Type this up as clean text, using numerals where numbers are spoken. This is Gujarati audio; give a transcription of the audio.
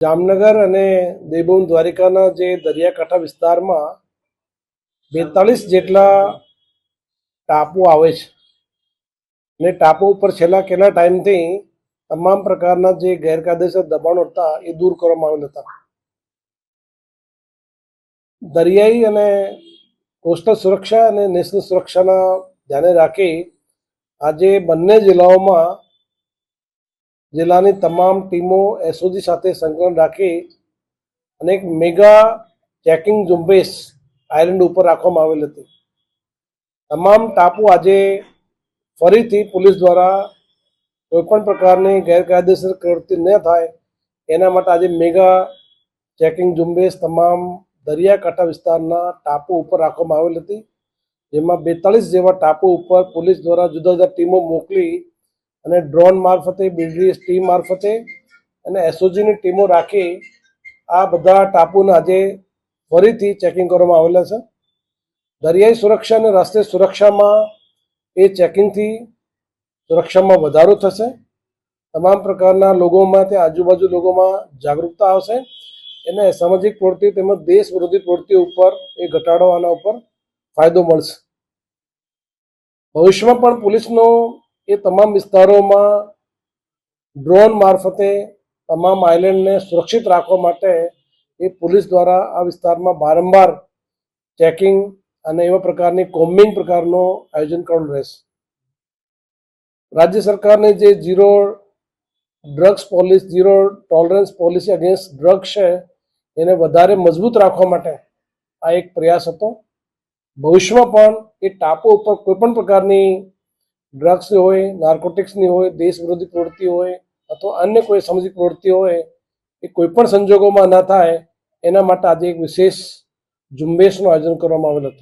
જામનગર અને દેવભૂમિ દ્વારિકાના જે દરિયાકાંઠા વિસ્તારમાં 42 જેટલા ટાપુ આવે છે અને ટાપુ ઉપર છેલ્લા કેટલા ટાઈમથી તમામ પ્રકારના જે ગેરકાયદેસર દબાણો હતા એ દૂર કરવામાં આવેલ હતા. દરિયાઈ અને કોસ્ટલ સુરક્ષા અને નેશનલ સુરક્ષાના ધ્યાને રાખી આજે બંને જિલ્લાઓમાં જિલ્લાની તમામ ટીમો એસઓજી સાથે સંકલન રાખી અને એક મેગા ચેકિંગ ઝુંબેશ આઇલેન્ડ ઉપર રાખવામાં આવેલ હતી. તમામ ટાપુ આજે ફરીથી પોલીસ દ્વારા કોઈપણ પ્રકારની ગેરકાયદેસર પ્રવૃત્તિ ન થાય એના માટે આજે મેગા ચેકિંગ ઝુંબેશ તમામ દરિયાકાંઠા વિસ્તારના ટાપુ ઉપર રાખવામાં આવેલ હતી, જેમાં 42 જેવા ટાપુ ઉપર પોલીસ દ્વારા જુદા જુદા ટીમો મોકલી અને ડ્રોન મારફતે, બીડીએસ ટીમ મારફતે અને એસઓજીની ટીમો રાખી આ બધા ટાપુને આજે ફરીથી ચેકિંગ કરવામાં આવેલા છે. દરિયાઈ સુરક્ષા અને રાષ્ટ્રીય સુરક્ષામાં એ ચેકિંગથી સુરક્ષામાં વધારો થશે. તમામ પ્રકારના લોકોમાં, ત્યાં આજુબાજુ લોકોમાં જાગૃતતા આવશે અને સામાજિક પ્રવૃત્તિ તેમજ દેશ વિરોધી પ્રવૃત્તિઓ ઉપર એ ઘટાડવાના ઉપર ફાયદો મળશે. ભવિષ્યમાં પણ પોલીસનો એ તમામ વિસ્તારોમાં ડ્રોન મારફતે તમામ આઇલેન્ડને સુરક્ષિત રાખવા માટે એ પોલીસ દ્વારા આ વિસ્તારમાં વારંવાર ચેકિંગ અને એવા પ્રકારની કોમ્બિંગ પ્રકારનું આયોજન કરવાનું રહેશે. રાજ્ય સરકારની જે zero drugs policy, zero tolerance policy against drugs છે એને વધારે મજબૂત રાખવા માટે આ એક પ્રયાસ હતો. ભવિષ્યમાં પણ એ ટાપુ ઉપર કોઈપણ પ્રકારની ડ્રગ્સની હોય, નાર્કોટિક્સની હોય, દેશ વિરોધી પ્રવૃત્તિ હોય અથવા અન્ય કોઈ સામાજિક પ્રવૃત્તિ હોય એ કોઈપણ સંજોગોમાં ન થાય એના માટે આજે એક વિશેષ ઝુંબેશનું આયોજન કરવામાં આવેલ હતું.